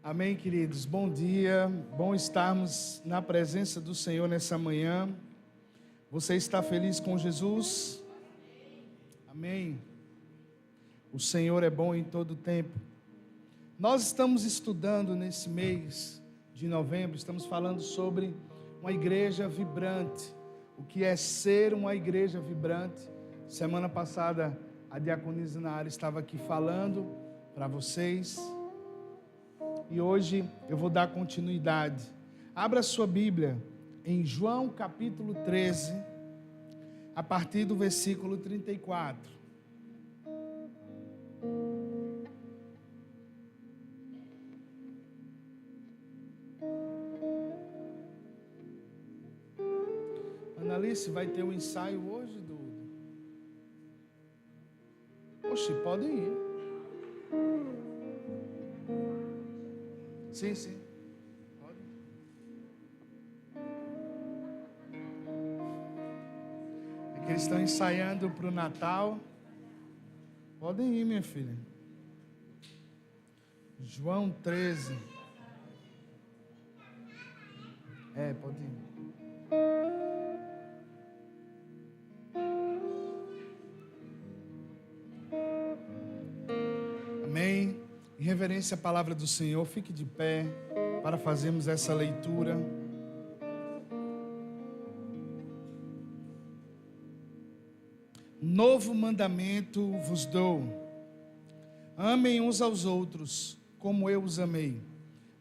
Amém, queridos. Bom dia. Bom estarmos na presença do Senhor nessa manhã. Você está feliz com Jesus? Amém. O Senhor é bom em todo tempo. Nós estamos estudando nesse mês de novembro, estamos falando sobre uma igreja vibrante. O que é ser uma igreja vibrante? Semana passada, a diaconisa Nara estava aqui falando para vocês. E hoje eu vou dar continuidade. Abra sua Bíblia em João capítulo 13, a partir do versículo 34. Analice, vai ter um ensaio hoje, Dudu? Oxe, podem ir. Sim, sim. Pode. É que eles estão ensaiando para o Natal. Podem ir, minha filha. João 13. Pode ir. Amém. Em reverência à palavra do Senhor, fique de pé para fazermos essa leitura. Novo mandamento vos dou: amem uns aos outros, como eu os amei.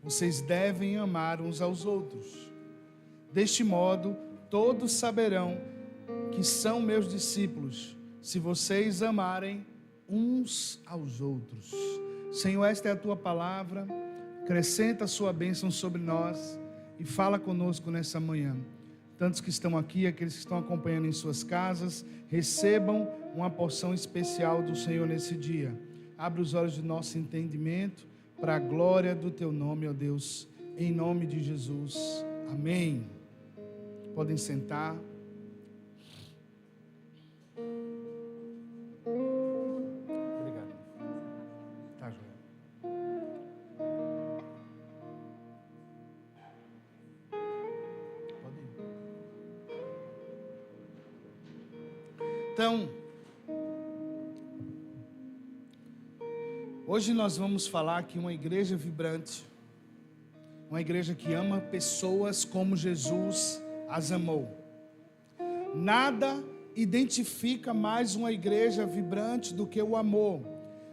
Vocês devem amar uns aos outros. Deste modo, todos saberão que são meus discípulos, se vocês amarem uns aos outros. Senhor, esta é a tua palavra, acrescenta a sua bênção sobre nós e fala conosco nessa manhã. Tantos que estão aqui, aqueles que estão acompanhando em suas casas, recebam uma porção especial do Senhor nesse dia. Abre os olhos do nosso entendimento para a glória do teu nome, ó Deus, em nome de Jesus. Amém. Podem sentar. Então, hoje nós vamos falar que uma igreja vibrante, uma igreja que ama pessoas como Jesus as amou. Nada identifica mais uma igreja vibrante do que o amor.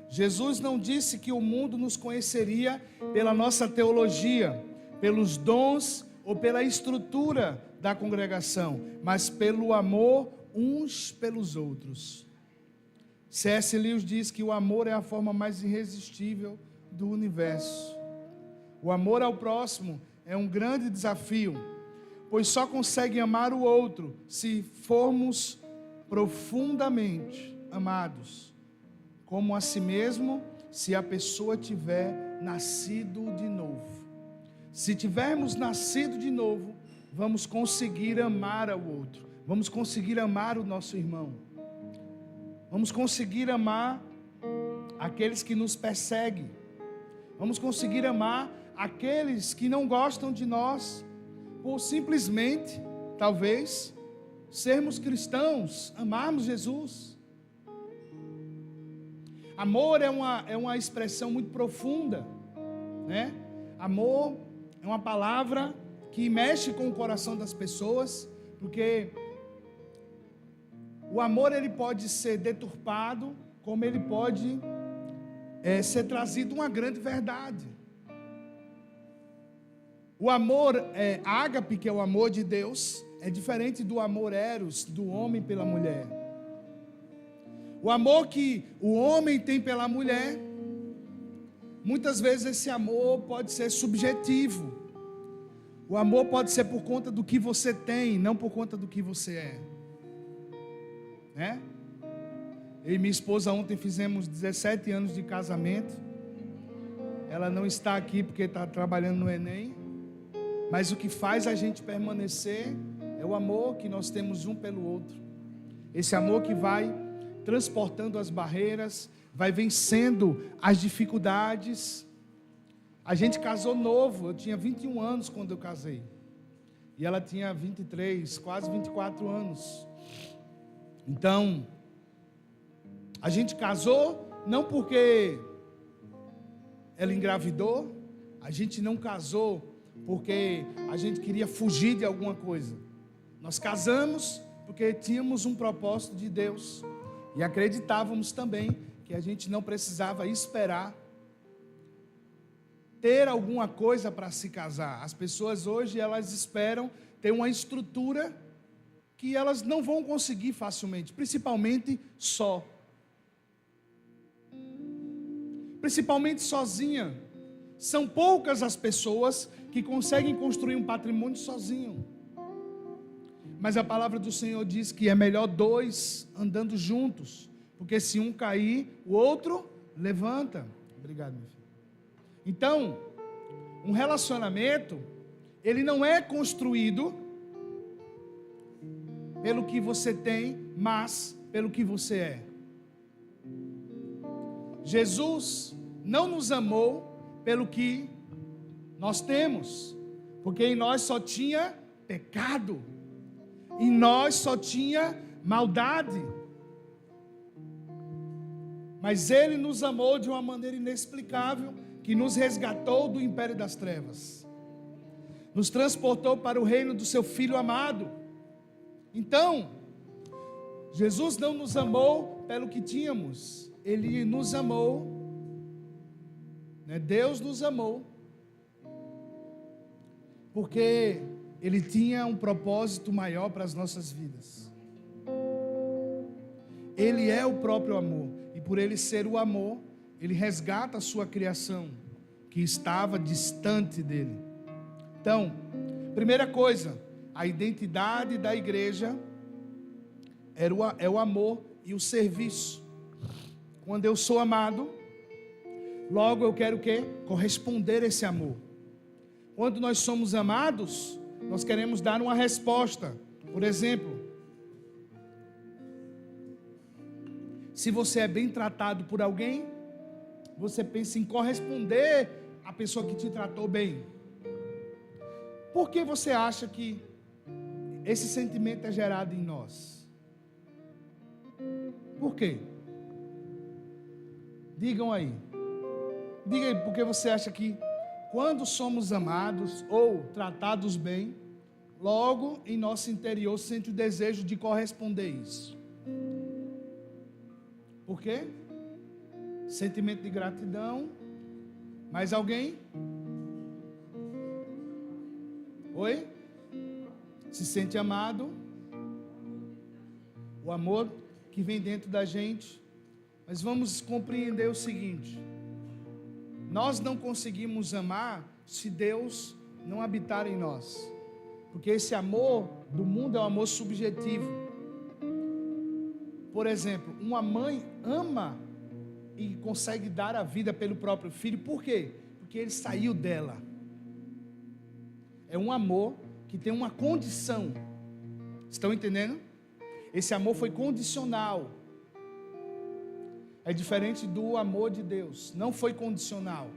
Jesus não disse que o mundo nos conheceria pela nossa teologia, pelos dons ou pela estrutura da congregação, mas pelo amor uns pelos outros. C.S. Lewis diz que o amor é a forma mais irresistível do universo. O amor ao próximo é um grande desafio, pois só consegue amar o outro se formos profundamente amados, como a si mesmo, se a pessoa tiver nascido de novo. Se tivermos nascido de novo, vamos conseguir amar ao outro. Vamos conseguir amar o nosso irmão. Vamos conseguir amar aqueles que nos perseguem. Vamos conseguir amar aqueles que não gostam de nós, por simplesmente, talvez, sermos cristãos, amarmos Jesus. Amor é uma expressão muito profunda, né? Amor é uma palavra que mexe com o coração das pessoas, porque o amor ele pode ser deturpado, como ele pode ser trazido uma grande verdade. O amor ágape, que é o amor de Deus, é diferente do amor eros, do homem pela mulher. O amor que o homem tem pela mulher, muitas vezes esse amor pode ser subjetivo. O amor pode ser por conta do que você tem, não por conta do que você é. Né? Eu e minha esposa ontem fizemos 17 anos de casamento. Ela não está aqui porque está trabalhando no Enem, mas o que faz a gente permanecer é o amor que nós temos um pelo outro. Esse amor que vai transportando as barreiras, vai vencendo as dificuldades, A gente casou novo, eu tinha 21 anos quando eu casei. E ela tinha 23, quase 24 anos. Então, a gente casou não porque ela engravidou, a gente não casou porque a gente queria fugir de alguma coisa. Nós casamos porque tínhamos um propósito de Deus e acreditávamos também que a gente não precisava esperar ter alguma coisa para se casar. As pessoas hoje, elas esperam ter uma estrutura que elas não vão conseguir facilmente, principalmente só. Principalmente sozinha. São poucas as pessoas que conseguem construir um patrimônio sozinho. Mas a palavra do Senhor diz que é melhor dois andando juntos, porque se um cair, o outro levanta. Obrigado, meu filho. Então, um relacionamento, ele não é construído pelo que você tem, mas pelo que você é. Jesus não nos amou pelo que nós temos, porque em nós só tinha pecado, em nós só tinha maldade. Mas Ele nos amou de uma maneira inexplicável, que nos resgatou do império das trevas, nos transportou para o reino do seu Filho amado. Então, Jesus não nos amou pelo que tínhamos, Ele nos amou, né? Deus nos amou, porque Ele tinha um propósito maior para as nossas vidas. Ele é o próprio amor, e por Ele ser o amor, Ele resgata a sua criação, que estava distante dEle. Então, primeira coisa, a identidade da igreja é o amor e o serviço. Quando eu sou amado, logo eu quero o quê? Corresponder a esse amor. Quando nós somos amados, nós queremos dar uma resposta. Por exemplo, se você é bem tratado por alguém, você pensa em corresponder à pessoa que te tratou bem. Por que você acha que esse sentimento é gerado em nós? Por quê? Digam aí. Diga aí, por que você acha que quando somos amados ou tratados bem, logo em nosso interior sente o desejo de corresponder isso? Por quê? Sentimento de gratidão. Mais alguém? Oi? Se sente amado? O amor que vem dentro da gente. Mas vamos compreender o seguinte: nós não conseguimos amar se Deus não habitar em nós, porque esse amor do mundo é um amor subjetivo. Por exemplo, uma mãe ama e consegue dar a vida pelo próprio filho. Por quê? Porque ele saiu dela. É um amor que tem uma condição. Estão entendendo? Esse amor foi condicional. É diferente do amor de Deus. Não foi condicional.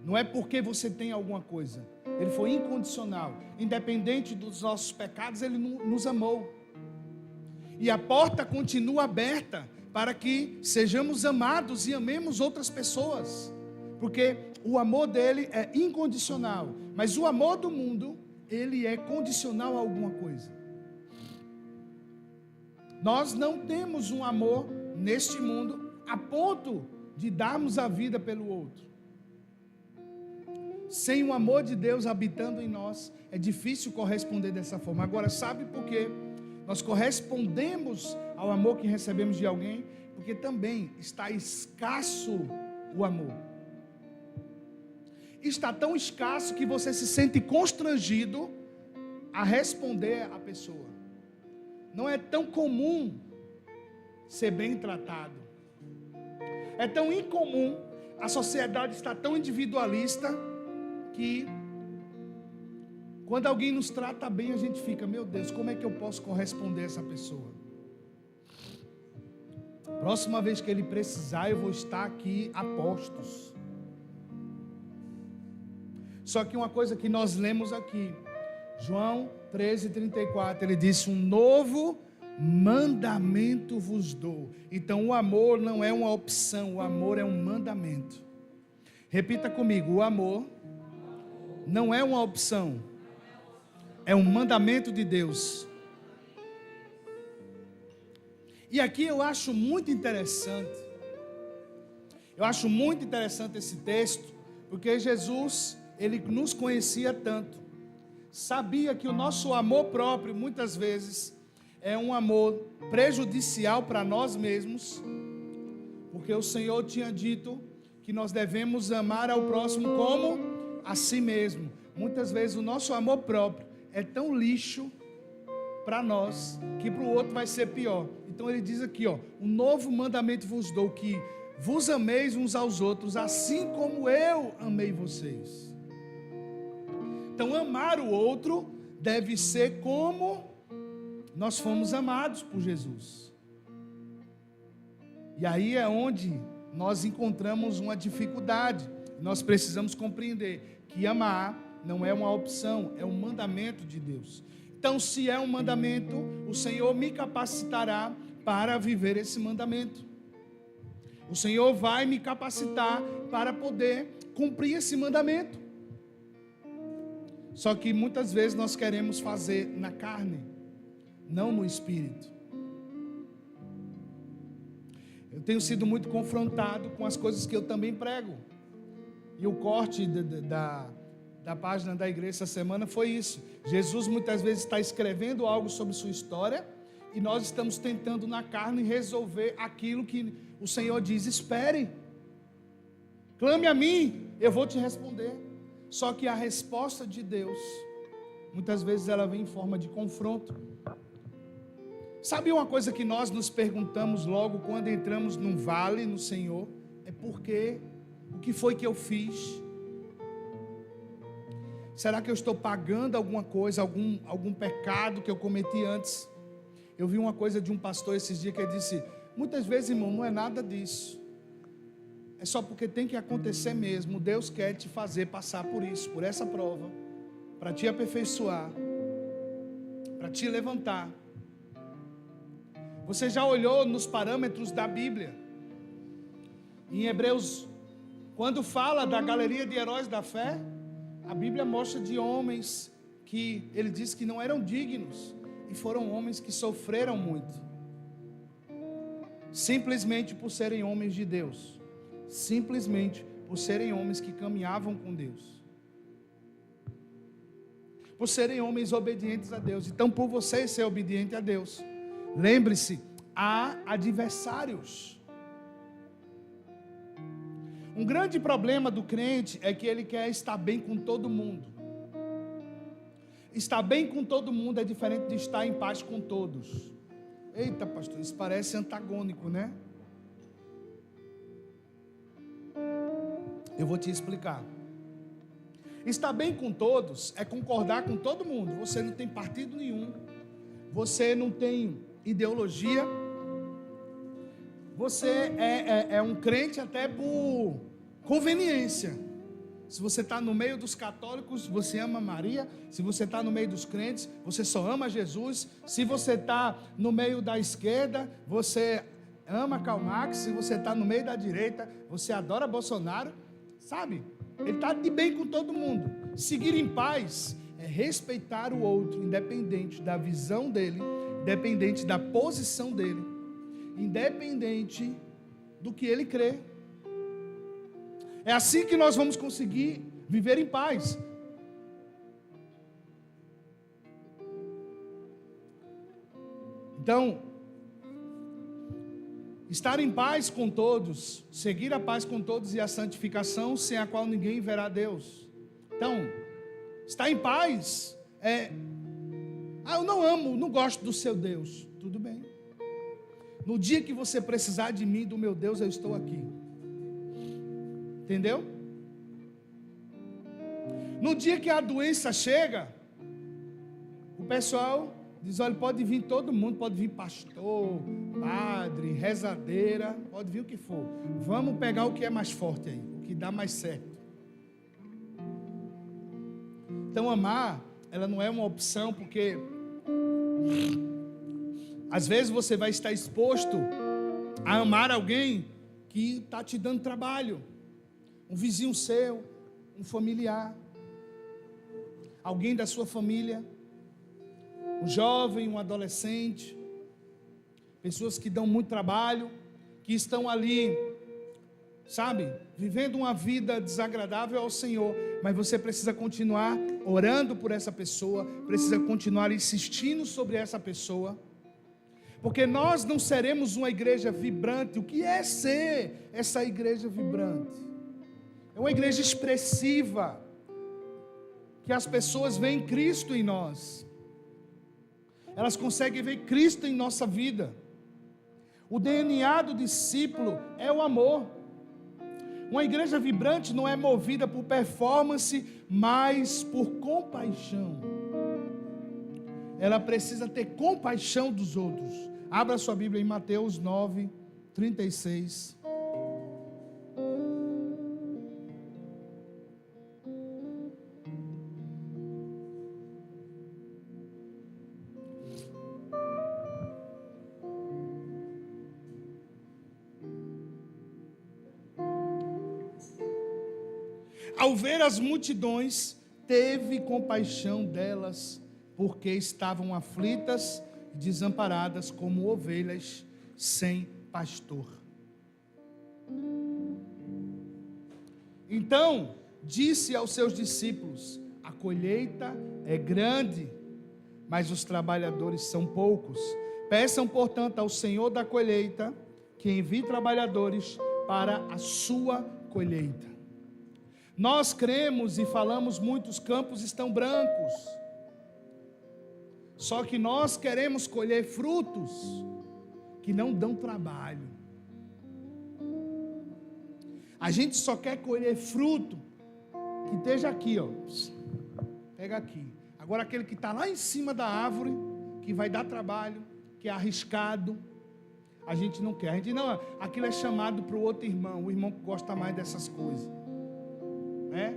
Não é porque você tem alguma coisa. Ele foi incondicional. Independente dos nossos pecados, Ele nos amou. E a porta continua aberta para que sejamos amados e amemos outras pessoas. Porque o amor dele é incondicional. Mas o amor do mundo, ele é condicional a alguma coisa. Nós não temos um amor neste mundo a ponto de darmos a vida pelo outro. Sem o amor de Deus habitando em nós, é difícil corresponder dessa forma. Agora, sabe por quê? Nós correspondemos ao amor que recebemos de alguém, porque também está escasso o amor. Está tão escasso que você se sente constrangido a responder à pessoa. Não é tão comum ser bem tratado. É tão incomum, a sociedade está tão individualista que quando alguém nos trata bem, a gente fica, meu Deus, como é que eu posso corresponder a essa pessoa? Próxima vez que ele precisar, eu vou estar aqui a postos. Só que uma coisa que nós lemos aqui, João 13:34, ele disse: um novo mandamento vos dou. Então o amor não é uma opção, o amor é um mandamento. Repita comigo: o amor não é uma opção, é um mandamento de Deus. E aqui eu acho muito interessante esse texto, porque Jesus, ele nos conhecia tanto, sabia que o nosso amor próprio, muitas vezes, é um amor prejudicial para nós mesmos, porque o Senhor tinha dito que nós devemos amar ao próximo como a si mesmo. Muitas vezes o nosso amor próprio é tão lixo para nós, que para o outro vai ser pior. Então ele diz aqui, um novo mandamento vos dou, que vos ameis uns aos outros, assim como eu amei vocês. Então amar o outro deve ser como nós fomos amados por Jesus. E aí é onde nós encontramos uma dificuldade. Nós precisamos compreender que amar não é uma opção, é um mandamento de Deus. Então, se é um mandamento, o Senhor me capacitará para viver esse mandamento. O Senhor vai me capacitar para poder cumprir esse mandamento. Só que muitas vezes nós queremos fazer na carne, não no espírito. Eu tenho sido muito confrontado com as coisas que eu também prego. E o corte da página da igreja essa semana foi isso. Jesus muitas vezes está escrevendo algo sobre sua história e nós estamos tentando na carne resolver aquilo que o Senhor diz: espere, clame a mim, eu vou te responder. Só que a resposta de Deus, muitas vezes ela vem em forma de confronto. Sabe uma coisa que nós nos perguntamos logo quando entramos num vale no Senhor? É porque, o que foi que eu fiz? Será que eu estou pagando alguma coisa, algum pecado que eu cometi antes? Eu vi uma coisa de um pastor esses dias que ele disse: muitas vezes, irmão, não é nada disso. É só porque tem que acontecer mesmo. Deus quer te fazer passar por isso, por essa prova, para te aperfeiçoar, para te levantar. Você já olhou nos parâmetros da Bíblia? Em Hebreus, quando fala da galeria de heróis da fé, a Bíblia mostra de homens que ele diz que não eram dignos, e foram homens que sofreram muito, simplesmente por serem homens de Deus, simplesmente por serem homens que caminhavam com Deus, por serem homens obedientes a Deus. Então, por você ser obediente a Deus, lembre-se, há adversários. Um grande problema do crente é que ele quer estar bem com todo mundo. Estar bem com todo mundo é diferente de estar em paz com todos. Eita, pastor, isso parece antagônico, né? Eu vou te explicar. Estar bem com todos é concordar com todo mundo. Você não tem partido nenhum, você não tem ideologia, você é um crente até por conveniência. Se você está no meio dos católicos, você ama Maria. Se você está no meio dos crentes, você só ama Jesus. Se você está no meio da esquerda, você ama Karl Marx. Se você está no meio da direita, você adora Bolsonaro. Sabe? Ele está de bem com todo mundo. Seguir em paz é respeitar o outro, independente da visão dele, independente da posição dele, independente do que ele crê. É assim que nós vamos conseguir viver em paz. Então, estar em paz com todos, seguir a paz com todos e a santificação, sem a qual ninguém verá Deus. Então, estar em paz eu não amo, não gosto do seu Deus. Tudo bem. No dia que você precisar de mim, do meu Deus, eu estou aqui. Entendeu? No dia que a doença chega, o pessoal diz: olha, pode vir todo mundo, pode vir pastor, padre, rezadeira, pode vir o que for. Vamos pegar o que é mais forte aí, o que dá mais certo. Então amar, ela não é uma opção, porque às vezes você vai estar exposto a amar alguém que está te dando trabalho, um vizinho seu, um familiar, alguém da sua família, um jovem, um adolescente, pessoas que dão muito trabalho, que estão ali, sabe, vivendo uma vida desagradável ao Senhor, mas você precisa continuar orando por essa pessoa, precisa continuar insistindo sobre essa pessoa, porque nós não seremos uma igreja vibrante. O que é ser essa igreja vibrante? É uma igreja expressiva, que as pessoas veem Cristo em nós, elas conseguem ver Cristo em nossa vida. O DNA do discípulo é o amor. Uma igreja vibrante não é movida por performance, mas por compaixão. Ela precisa ter compaixão dos outros. Abra sua Bíblia em Mateus 9, 36. Ao ver as multidões, teve compaixão delas, porque estavam aflitas e desamparadas como ovelhas sem pastor. Então disse aos seus discípulos: a colheita é grande, mas os trabalhadores são poucos. Peçam, portanto, ao Senhor da colheita que envie trabalhadores para a sua colheita. Nós cremos e falamos muito, os campos estão brancos. Só que nós queremos colher frutos que não dão trabalho. A gente só quer colher fruto que esteja aqui, ó. Pega aqui. Agora aquele que está lá em cima da árvore, que vai dar trabalho, que é arriscado, a gente não quer. A gente não, aquilo é chamado para o outro irmão, o irmão que gosta mais dessas coisas. Né?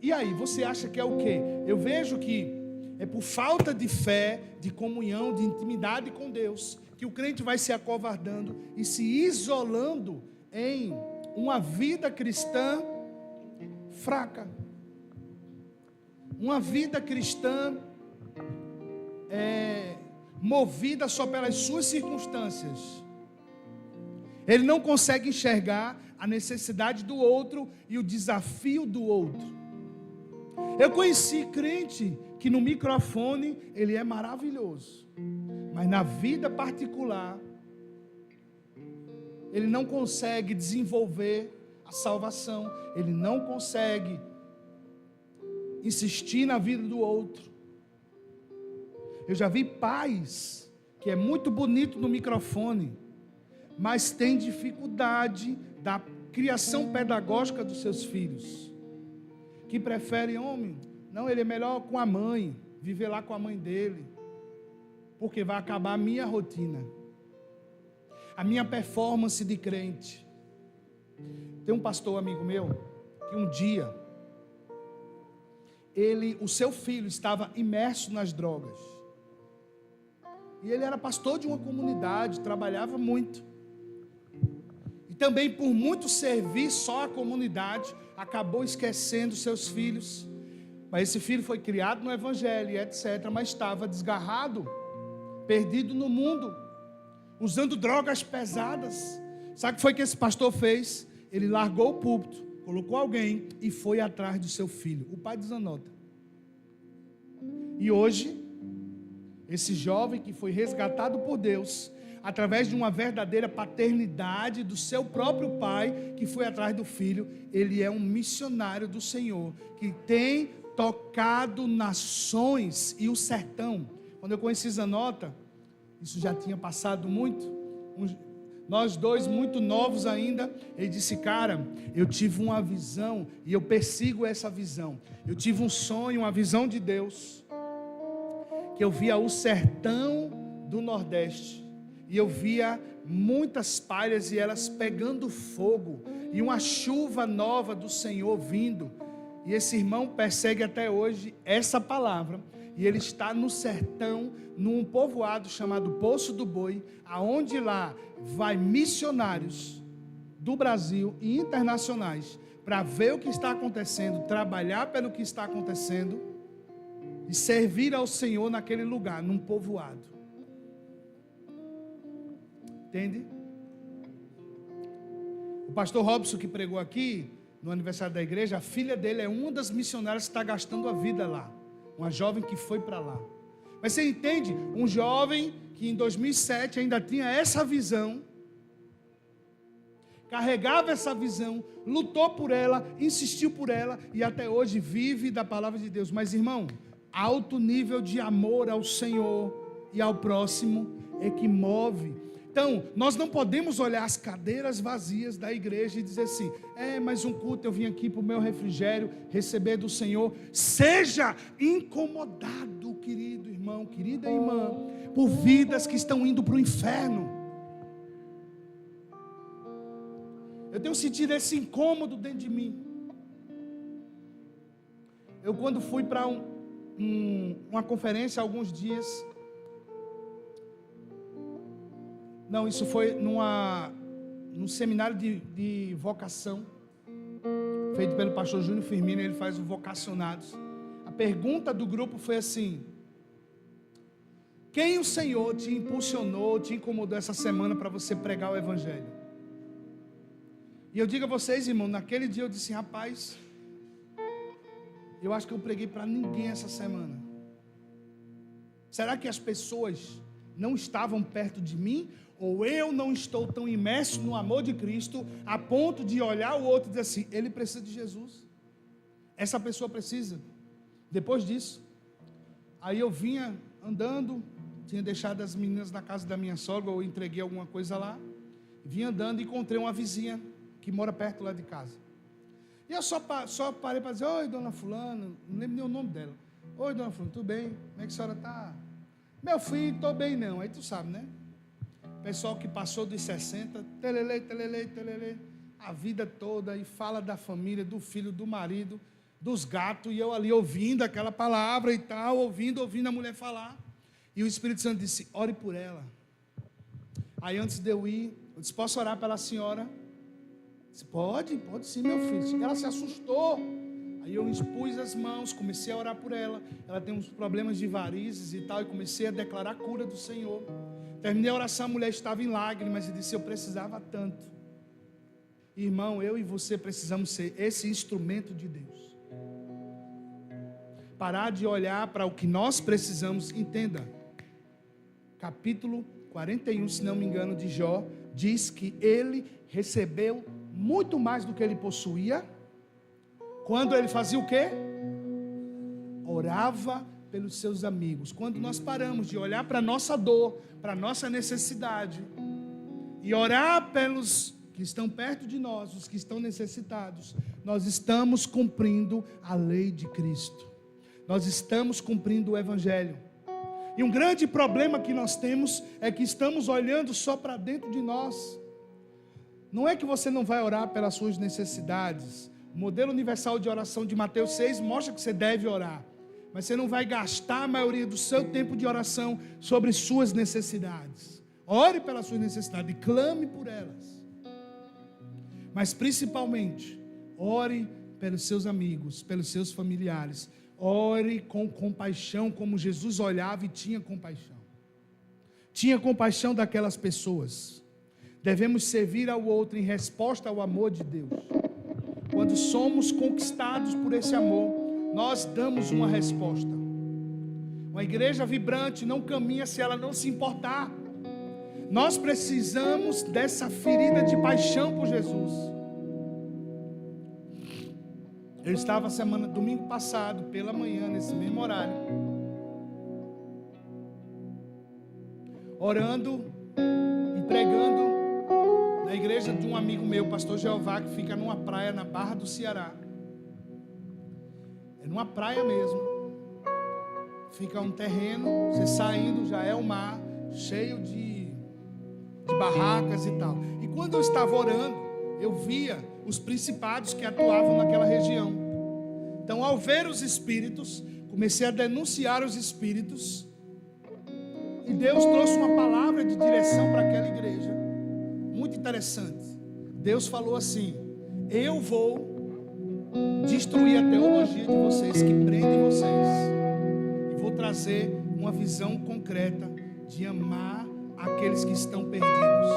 E aí, você acha que é o quê? Eu vejo que é por falta de fé, de comunhão, de intimidade com Deus, que o crente vai se acovardando e se isolando em uma vida cristã fraca. Uma vida cristã movida só pelas suas circunstâncias. Ele não consegue enxergar a necessidade do outro e o desafio do outro. Eu conheci crente que no microfone ele é maravilhoso, mas na vida particular ele não consegue desenvolver a salvação, ele não consegue insistir na vida do outro. Eu já vi pais que é muito bonito no microfone, mas tem dificuldade da criação pedagógica dos seus filhos, que preferem, homem, não, ele é melhor com a mãe, viver lá com a mãe dele, porque vai acabar a minha rotina, a minha performance de crente. Tem um pastor amigo meu, que um dia, o seu filho estava imerso nas drogas, e ele era pastor de uma comunidade, trabalhava muito, e também por muito servir só a comunidade, acabou esquecendo seus filhos. Mas esse filho foi criado no evangelho, etc. Mas estava desgarrado, perdido no mundo, usando drogas pesadas. Sabe o que foi que esse pastor fez? Ele largou o púlpito, colocou alguém e foi atrás do seu filho. O pai desanota. E hoje, esse jovem que foi resgatado por Deus, através de uma verdadeira paternidade do seu próprio pai, que foi atrás do filho, ele é um missionário do Senhor, que tem tocado nações e o sertão. Quando eu conheci Zanota, isso já tinha passado muito, nós dois muito novos ainda, ele disse: cara, eu tive uma visão, e eu persigo essa visão, eu tive um sonho, uma visão de Deus, que eu via o sertão do Nordeste, e eu via muitas palhas e elas pegando fogo, e uma chuva nova do Senhor vindo, E esse irmão persegue até hoje essa palavra. E ele está no sertão, num povoado chamado Poço do Boi, aonde lá vai missionários do Brasil e internacionais para ver o que está acontecendo, trabalhar pelo que está acontecendo e servir ao Senhor naquele lugar, num povoado. Entende? O pastor Robson, que pregou aqui no aniversário da igreja, a filha dele é uma das missionárias que está gastando a vida lá. Uma jovem que foi para lá. Mas você entende? Um jovem que em 2007 ainda tinha essa visão, carregava essa visão, lutou por ela, insistiu por ela e até hoje vive da palavra de Deus. Mas, irmão, alto nível de amor ao Senhor e ao próximo é que move. Então, nós não podemos olhar as cadeiras vazias da igreja e dizer assim: mais um culto, eu vim aqui para o meu refrigério, receber do Senhor. Seja incomodado, querido irmão, querida irmã, por vidas que estão indo para o inferno. Eu tenho sentido esse incômodo dentro de mim. Eu, quando fui para uma conferência há alguns dias, não, isso foi num seminário de vocação, feito pelo pastor Júnior Firmino. Ele faz o vocacionados. A pergunta do grupo foi assim: quem o Senhor te impulsionou, te incomodou essa semana para você pregar o Evangelho? E eu digo a vocês, irmão, naquele dia eu disse: rapaz, eu acho que eu preguei para ninguém essa semana. Será que as pessoas não estavam perto de mim? Ou eu não estou tão imerso no amor de Cristo a ponto de olhar o outro e dizer assim: ele precisa de Jesus, essa pessoa precisa. Depois disso, aí eu vinha andando, tinha deixado as meninas na casa da minha sogra, ou entreguei alguma coisa lá, vinha andando e encontrei uma vizinha que mora perto lá de casa. E eu só parei para dizer: oi, dona fulana, não lembro nem o nome dela. Oi, dona fulana, tudo bem? Como é que a senhora está? Meu filho, estou bem não. Aí tu sabe, né? Pessoal que passou dos 60, telele, a vida toda, e fala da família, do filho, do marido, dos gatos, e eu ali ouvindo aquela palavra e tal, ouvindo a mulher falar. E o Espírito Santo disse: ore por ela. Aí antes de eu ir, eu disse: posso orar pela senhora? Eu disse: pode sim, meu filho. Ela se assustou. Aí eu expus as mãos, comecei a orar por ela. Ela tem uns problemas de varizes e tal, e comecei a declarar a cura do Senhor. Terminei a oração, a mulher estava em lágrimas e disse: eu precisava tanto. Irmão, eu e você precisamos ser esse instrumento de Deus. Parar de olhar para o que nós precisamos. Entenda, capítulo 41, se não me engano, de Jó, diz que ele recebeu muito mais do que ele possuía, quando ele fazia o quê? Orava pelos seus amigos. Quando nós paramos de olhar para a nossa dor, para a nossa necessidade, e orar pelos que estão perto de nós, os que estão necessitados, nós estamos cumprindo a lei de Cristo. Nós estamos cumprindo o Evangelho. E um grande problema que nós temos é que estamos olhando só para dentro de nós. Não é que você não vai orar pelas suas necessidades. O modelo universal de oração de Mateus 6 mostra que você deve orar. Mas você não vai gastar a maioria do seu tempo de oração sobre suas necessidades. Ore pelas suas necessidades e clame por elas. Mas principalmente, ore pelos seus amigos, pelos seus familiares. Ore com compaixão, como Jesus olhava e tinha compaixão. Tinha compaixão daquelas pessoas. Devemos servir ao outro em resposta ao amor de Deus. Quando somos conquistados por esse amor, nós damos uma resposta. Uma igreja vibrante não caminha se ela não se importar. Nós precisamos dessa ferida de paixão por Jesus. Eu estava domingo passado, pela manhã, nesse mesmo horário, orando e pregando na igreja de um amigo meu, pastor Jeová, que fica numa praia na Barra do Ceará. É numa praia mesmo. Fica um terreno, você saindo, já é o mar, cheio de barracas e tal. E quando eu estava orando, eu via os principados que atuavam naquela região. Então, ao ver os espíritos, comecei a denunciar os espíritos. E Deus trouxe uma palavra de direção para aquela igreja. Muito interessante. Deus falou assim: eu vou destruir a teologia de vocês, que prende vocês. E vou trazer uma visão concreta de amar aqueles que estão perdidos.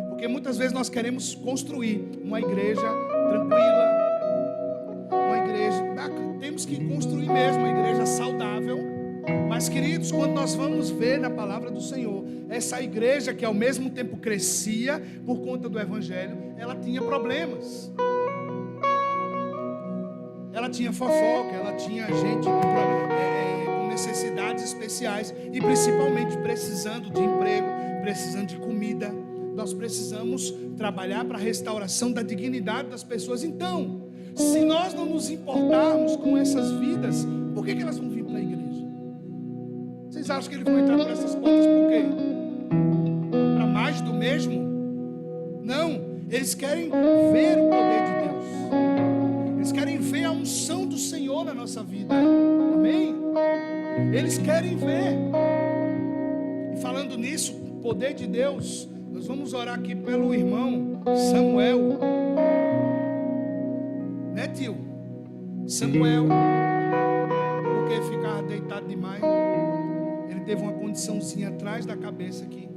Porque muitas vezes nós queremos construir uma igreja tranquila, uma igreja, temos que construir mesmo uma igreja saudável. Mas, queridos, quando nós vamos ver na palavra do Senhor, essa igreja que ao mesmo tempo crescia por conta do evangelho, ela tinha problemas. Ela tinha fofoca, ela tinha gente com necessidades especiais e principalmente precisando de emprego, precisando de comida. Nós precisamos trabalhar para a restauração da dignidade das pessoas. Então, se nós não nos importarmos com essas vidas, por que elas vão vir para a igreja? Vocês acham que eles vão entrar por essas portas por quê? Para mais do mesmo? Não, eles querem ver o poder de Deus. Eles querem ver a unção do Senhor na nossa vida. Amém? Eles querem ver. E falando nisso, o poder de Deus, nós vamos orar aqui pelo irmão Samuel. Né, tio? Samuel, porque ficava deitado demais. Ele teve uma condiçãozinha atrás da cabeça aqui.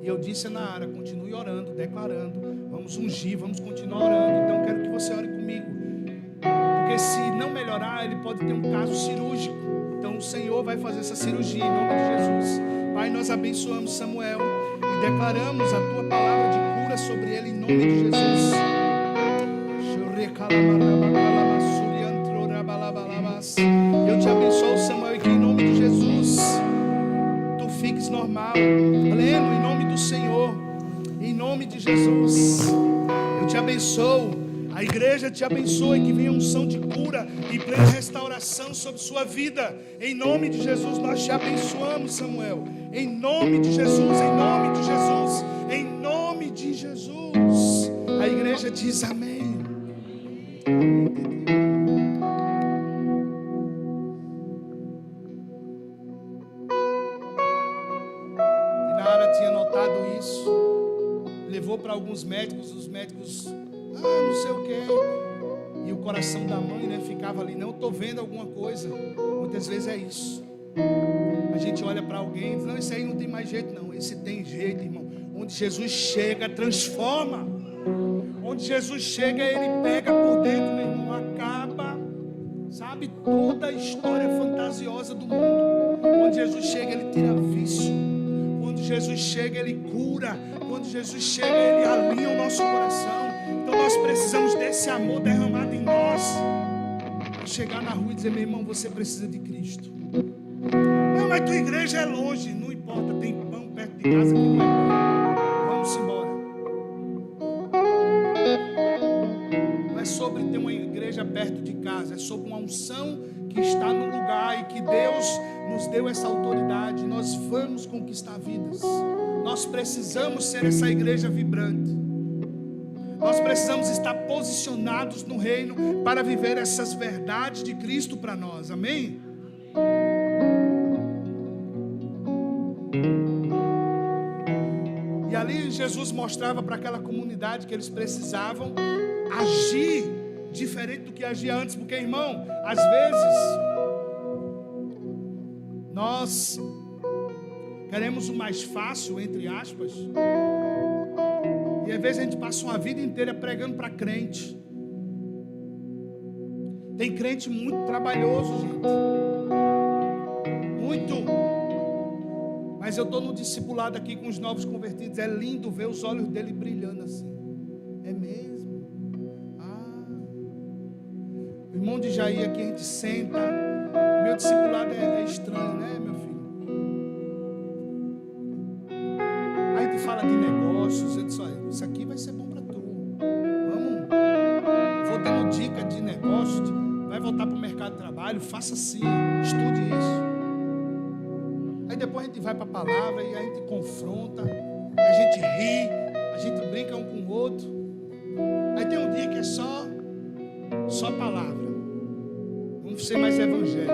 E eu disse na área: continue orando, declarando. Vamos ungir, vamos continuar orando. Então eu quero que você ore comigo. Porque se não melhorar, ele pode ter um caso cirúrgico. Então o Senhor vai fazer essa cirurgia em nome de Jesus. Pai, nós abençoamos Samuel e declaramos a tua palavra de cura sobre ele em nome de Jesus. Eu te abençoo, Samuel, e que em nome de Jesus tu fiques normal, pleno, em nome do Senhor, em nome de Jesus. Eu te abençoo, a igreja te abençoa, e que venha unção de cura e plena restauração sobre sua vida. Em nome de Jesus nós te abençoamos, Samuel. Em nome de Jesus, em nome de Jesus, em nome de Jesus. A igreja diz amém. Levou para alguns médicos, os médicos, não sei o que, e o coração da mãe, né, ficava ali, não, eu estou vendo alguma coisa. Muitas vezes é isso. A gente olha para alguém e diz: não, esse aí não tem mais jeito não. Esse tem jeito, irmão. Onde Jesus chega, transforma. Onde Jesus chega, ele pega por dentro, meu irmão, acaba, sabe, toda a história fantasiosa do mundo. Quando Jesus chega, ele tira vício. Quando Jesus chega, ele cura. Quando Jesus chega, ele alinha o nosso coração. Então nós precisamos desse amor derramado em nós, para chegar na rua e dizer: meu irmão, você precisa de Cristo. Não, mas tua igreja é longe. Não importa, tem pão perto de casa que não é bom. Vamos embora. Não é sobre ter uma igreja perto de casa, é sobre uma unção que está no lugar e que Deus nos deu essa autoridade. Nós vamos conquistar vidas. Nós precisamos ser essa igreja vibrante. Nós precisamos estar posicionados no reino para viver essas verdades de Cristo para nós. Amém? E ali Jesus mostrava para aquela comunidade que eles precisavam agir diferente do que agia antes. Porque, irmão, às vezes nós queremos o mais fácil, entre aspas, e às vezes a gente passa uma vida inteira pregando para crente. Tem crente muito trabalhoso, gente, muito. Mas eu estou no discipulado aqui com os novos convertidos. É lindo ver os olhos dele brilhando assim. É mesmo? O irmão de Jair aqui, a gente senta. Meu discipulado é estranho, né, meu filho? Aí tu fala de negócios. Eu disse: olha, isso aqui vai ser bom para tu. Vamos. Vou dando dica de negócio. Vai voltar para o mercado de trabalho. Faça assim. Estude isso. Aí depois a gente vai para a palavra e a gente confronta. A gente ri. A gente brinca um com o outro. Aí tem um dia que é só palavra. ser mais evangélico.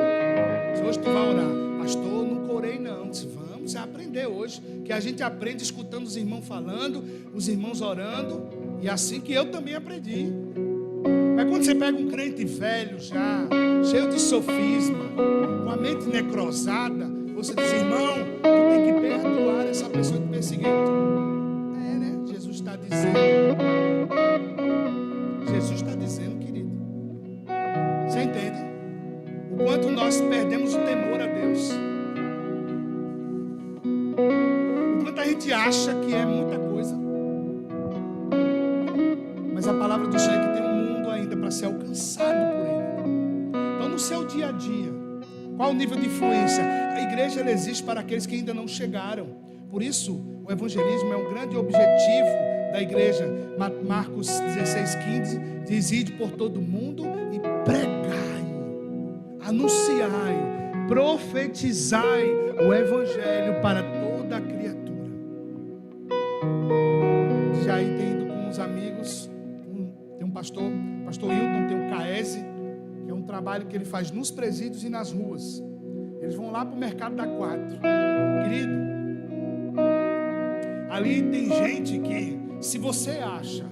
Se hoje tu vai orar, pastor, nunca orei não. Disse, vamos aprender hoje, que a gente aprende escutando os irmãos falando, os irmãos orando, e assim que eu também aprendi. Mas quando você pega um crente velho já, cheio de sofisma, com a mente necrosada, você diz, irmão, tu tem que perdoar essa pessoa que te perseguiu. É, né? Jesus está dizendo. Jesus está dizendo, querido. Você entende? O quanto nós perdemos o temor a Deus. O quanto a gente acha que é muita coisa. Mas a palavra do Senhor é que tem um mundo ainda para ser alcançado por Ele. Então, no seu dia a dia, qual o nível de influência? A igreja ela existe para aqueles que ainda não chegaram. Por isso, o evangelismo é um grande objetivo da igreja. Marcos 16:15 diz, ide por todo mundo e pregai, anunciai, profetizai o evangelho para toda a criatura. Já aí tem ido com uns amigos, tem um pastor Hilton, tem um Caese, que é um trabalho que ele faz nos presídios e nas ruas. Eles vão lá para o mercado da 4. Querido, ali tem gente que, se você acha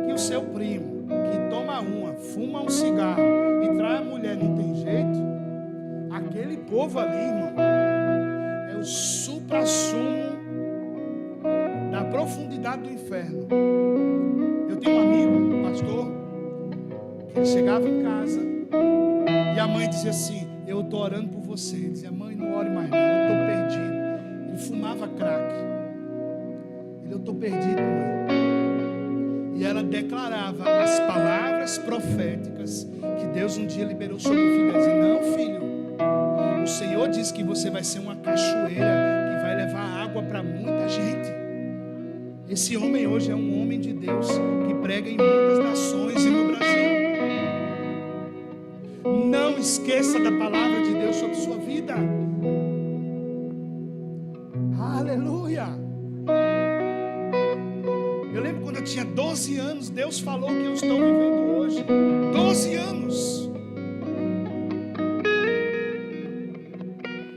que o seu primo, que toma uma, fuma um cigarro e trai a mulher, não tem jeito, aquele povo ali, irmão, é o supra-sumo da profundidade do inferno. Eu tenho um amigo, um pastor, que ele chegava em casa e a mãe dizia assim, eu estou orando por você. Ele dizia, mãe, não ore mais não, eu estou perdido. Ele fumava crack. Eu estou perdido, mãe. E ela declarava as palavras proféticas que Deus um dia liberou sobre o filho. Ela dizia, não, filho, o Senhor diz que você vai ser uma cachoeira que vai levar água para muita gente. Esse homem hoje é um homem de Deus que prega em muitas nações e no Brasil. Não esqueça da palavra de Deus sobre sua vida. Aleluia. Eu lembro quando eu tinha 12 anos, Deus falou que eu estou vivendo hoje. 12 anos.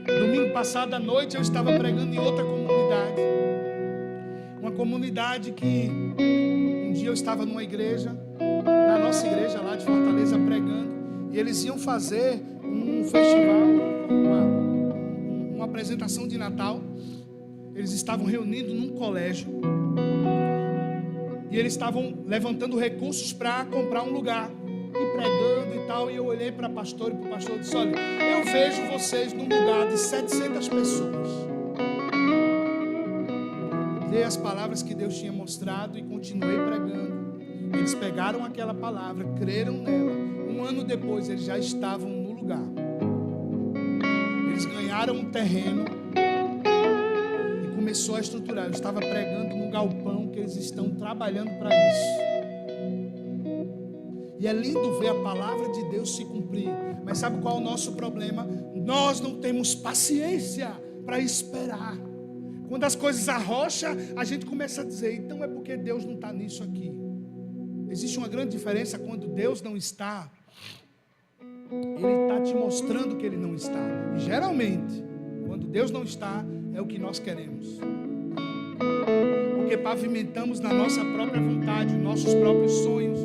Domingo passado à noite eu estava pregando em outra comunidade. Uma comunidade que um dia eu estava numa igreja, na nossa igreja lá de Fortaleza, pregando. E eles iam fazer um festival, uma apresentação de Natal. Eles estavam reunindo num colégio. E eles estavam levantando recursos para comprar um lugar. E pregando e tal. E eu olhei para o pastor e para o pastor disse, olha, eu vejo vocês num lugar de 700 pessoas. Dei as palavras que Deus tinha mostrado e continuei pregando. Eles pegaram aquela palavra, creram nela. Um ano depois eles já estavam no lugar. Eles ganharam um terreno e começou a estruturar. Eu estava pregando no galpão que eles estão trabalhando para isso. E é lindo ver a palavra de Deus se cumprir. Mas sabe qual é o nosso problema? Nós não temos paciência para esperar. Quando as coisas arrocham, a gente começa a dizer, então é porque Deus não está nisso aqui. Existe uma grande diferença quando Deus não está. Ele está te mostrando que Ele não está. E geralmente, quando Deus não está, é o que nós queremos. Porque pavimentamos na nossa própria vontade, nos nossos próprios sonhos,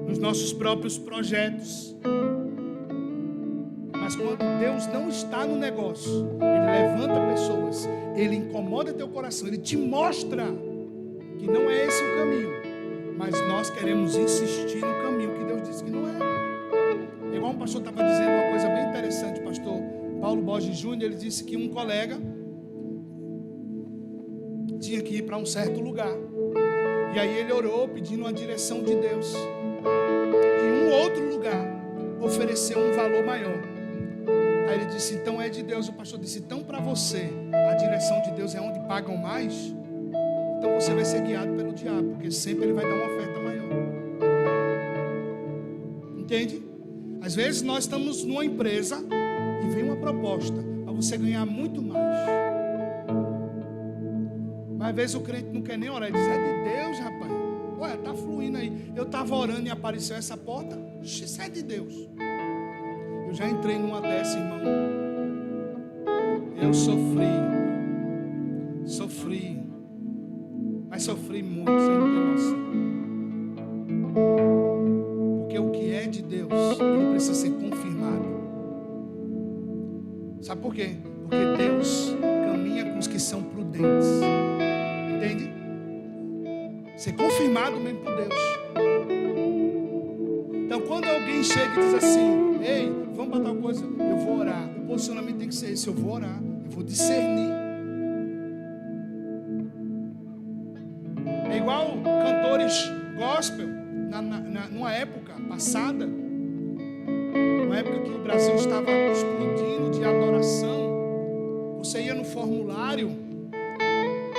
nos nossos próprios projetos. Mas quando Deus não está no negócio, Ele levanta pessoas, Ele incomoda teu coração, Ele te mostra que não é esse o caminho. Mas nós queremos insistir no caminho que Deus disse que não é. Igual um pastor estava dizendo uma coisa bem interessante, o pastor Paulo Borges Júnior, ele disse que um colega tinha que ir para um certo lugar. E aí ele orou pedindo uma direção de Deus. E um outro lugar ofereceu um valor maior. Aí ele disse, então é de Deus. O pastor disse, então para você, a direção de Deus é onde pagam mais? Então você vai ser guiado pelo diabo, porque sempre ele vai dar uma oferta maior. Entende? Às vezes nós estamos numa empresa e vem uma proposta para você ganhar muito mais. Mas às vezes o crente não quer nem orar, ele diz, é de Deus, rapaz. Olha, está fluindo aí. Eu estava orando e apareceu essa porta. Isso é de Deus. Eu já entrei numa dessa, irmão. Eu sofri, mas sofri muito, você não tem noção. Porque o que é de Deus, ele precisa ser confirmado. Sabe por quê? Porque Deus caminha com os que são prudentes. Entende? Ser confirmado mesmo por Deus. Então quando alguém chega e diz assim: ei, vamos para tal coisa, eu vou orar. O posicionamento tem que ser esse: eu vou orar, eu vou discernir. É igual cantores gospel numa época passada, uma época que o Brasil estava explodindo de adoração. Você ia no formulário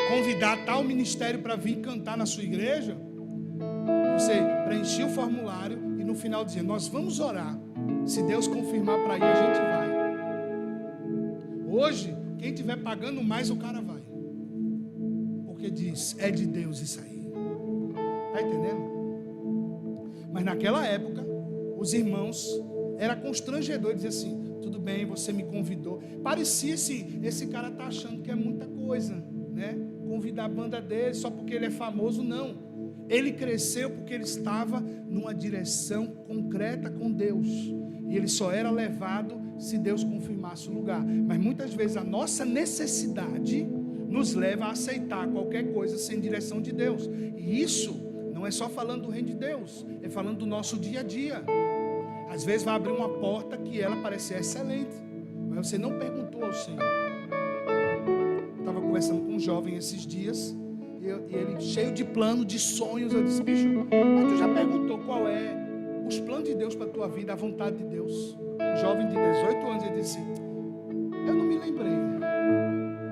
convidar tal ministério para vir cantar na sua igreja. Você preenchia o formulário e no final dizia: nós vamos orar. Se Deus confirmar para ir, a gente vai. Hoje, quem estiver pagando mais, o cara vai. Porque diz: é de Deus isso aí. Está entendendo? Mas naquela época, os irmãos, era constrangedor dizer assim: tudo bem, você me convidou. Parecia assim: esse cara está achando que é muita coisa, né? Convidar a banda dele só porque ele é famoso. Não, ele cresceu porque ele estava numa direção concreta com Deus, e ele só era levado se Deus confirmasse o lugar. Mas muitas vezes a nossa necessidade nos leva a aceitar qualquer coisa sem direção de Deus. E isso não é só falando do reino de Deus, é falando do nosso dia a dia. Às vezes vai abrir uma porta que ela parece excelente, mas você não perguntou ao Senhor. Eu estava conversando com um jovem esses dias, e ele cheio de planos, de sonhos. Eu disse: bicho, mas tu já perguntou qual é os planos de Deus para a tua vida, a vontade de Deus? Um jovem de 18 anos, ele disse: eu não me lembrei.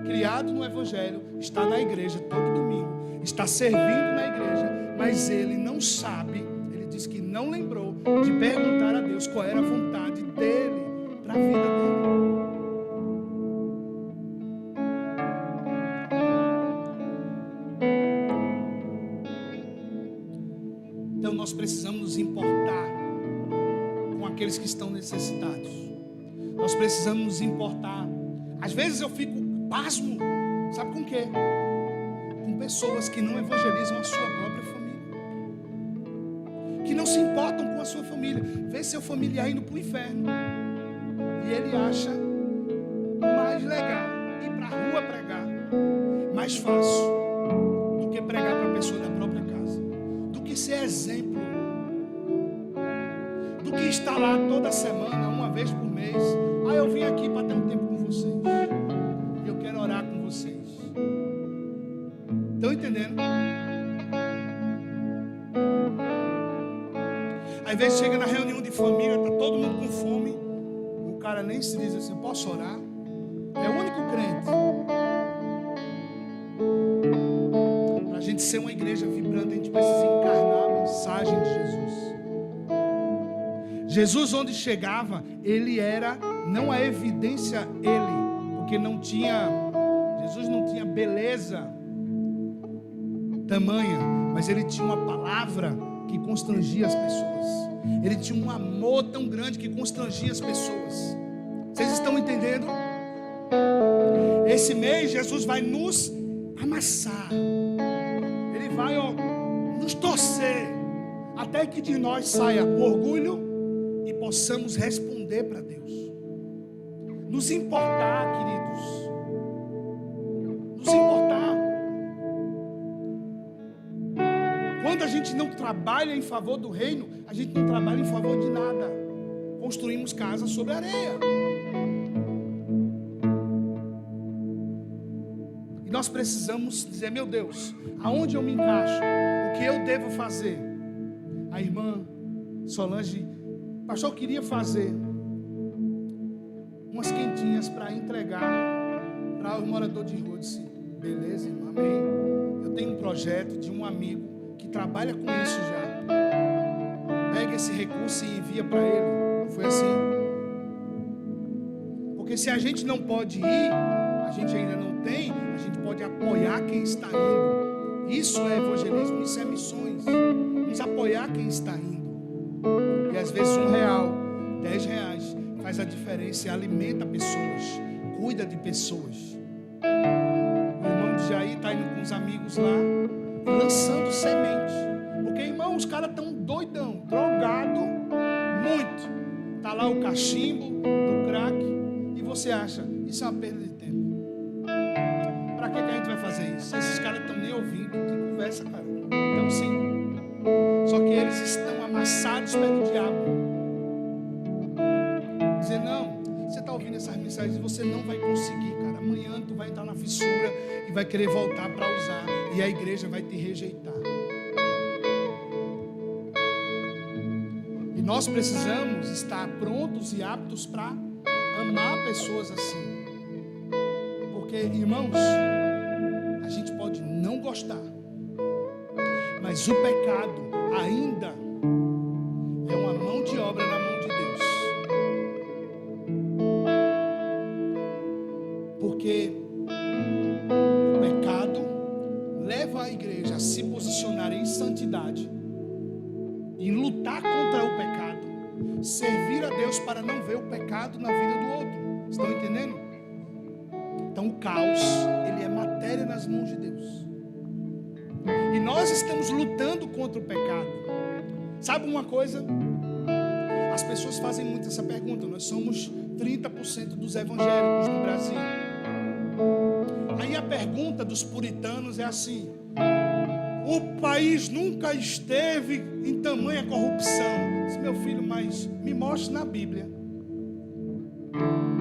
Criado no Evangelho, está na igreja todo domingo, está servindo na igreja, mas ele não sabe. Ele disse que não lembrou de perguntar a Deus qual era a vontade dele para a vida dele. Então nós precisamos nos importar com aqueles que estão necessitados. Nós precisamos nos importar. Às vezes eu fico pasmo, sabe com o quê? Com pessoas que não evangelizam a sua própria família, que não se importam com a sua família. Vê seu familiar indo para o inferno e ele acha mais legal ir para a rua pregar, mais fácil do que pregar para a pessoa da própria casa, do que ser exemplo, do que estar lá toda semana, uma vez por mês. Eu vim aqui para ter um tempo com vocês, e eu quero orar com vocês. Estão entendendo? Às vezes chega na reunião de família, está todo mundo com fome, o cara nem se diz assim: posso orar? É o único crente. Para a gente ser uma igreja vibrante, a gente precisa encarnar a mensagem de Jesus. Jesus, onde chegava, ele era, não a evidência, porque não tinha, Jesus não tinha beleza tamanha, mas ele tinha uma palavra que constrangia as pessoas. Ele tinha um amor tão grande que constrangia as pessoas. Vocês estão entendendo? Esse mês Jesus vai nos amassar. Ele vai nos torcer, até que de nós saia o orgulho e possamos responder para Deus. Nos importar, queridos. Nos importar. Quando a gente não trabalha em favor do reino, a gente não trabalha em favor de nada. Construímos casas sobre areia. E nós precisamos dizer: meu Deus, aonde eu me encaixo? O que eu devo fazer? A irmã Solange: pastor, eu queria fazer umas quentinhas para entregar para os moradores de rua. Eu disse: beleza, irmã, amém. Eu tenho um projeto de um amigo que trabalha com isso já. Pega esse recurso e envia para ele. Não foi assim? Porque se a gente não pode ir, a gente ainda não tem, a gente pode apoiar quem está indo. Isso é evangelismo, isso é missões. Vamos apoiar quem está indo. E às vezes R$1, R$10 faz faz a diferença e alimenta pessoas, cuida de pessoas. O irmão de Jair está indo com os amigos lá, lançando semente. Porque, irmão, os caras estão doidão, drogado, muito. Está lá o cachimbo do crack, e você acha, isso é uma perda de tempo. Para que a gente vai fazer isso? Esses caras estão nem ouvindo, que conversa, cara. Então, sim. Só que eles estão amassados pelo diabo. Dizer, não, você está ouvindo essas mensagens e você não vai conseguir, cara. Amanhã tu vai entrar na fissura e vai querer voltar para usar. E a igreja vai te rejeitar. E nós precisamos estar prontos e aptos para amar pessoas assim. Porque, irmãos, a gente pode não gostar, mas o pecado ainda é uma mão de obra na mão de Deus. Porque o pecado leva a igreja a se posicionar em santidade, em lutar contra o pecado, servir a Deus para não ver o pecado na vida do outro. Estão entendendo? Então o caos, ele é matéria nas mãos de Deus. E nós estamos lutando contra o pecado. Sabe uma coisa? As pessoas fazem muito essa pergunta. Nós somos 30% dos evangélicos no Brasil. Aí a pergunta dos puritanos é assim: o país nunca esteve em tamanha corrupção. Diz, meu filho, mas me mostre na Bíblia,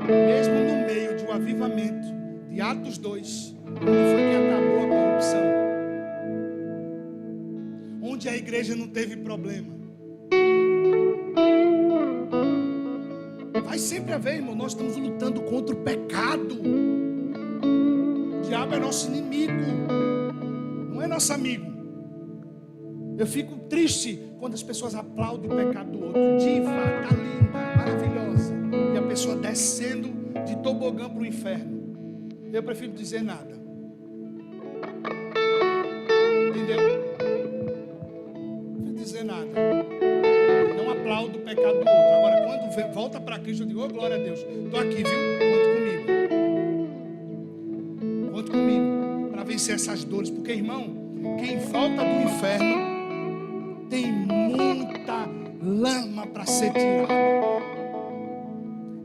mesmo no meio de um avivamento de Atos 2, onde foi que acabou a corrupção, onde a igreja não teve problema. Vai sempre haver, irmão. Nós estamos lutando contra o pecado. O diabo é nosso inimigo, não é nosso amigo. Eu fico triste quando as pessoas aplaudem o pecado do outro. Diva, tá linda, maravilhosa, e a pessoa descendo de tobogã para o inferno. Eu prefiro dizer nada. Entendeu? Não prefiro dizer nada. Não aplaudo o pecado do outro. Agora, quando volta para Cristo, eu digo, oh, glória a Deus, estou aqui, viu? Conte comigo para vencer essas dores. Porque, irmão, quem volta do inferno tem muita lama para ser tirada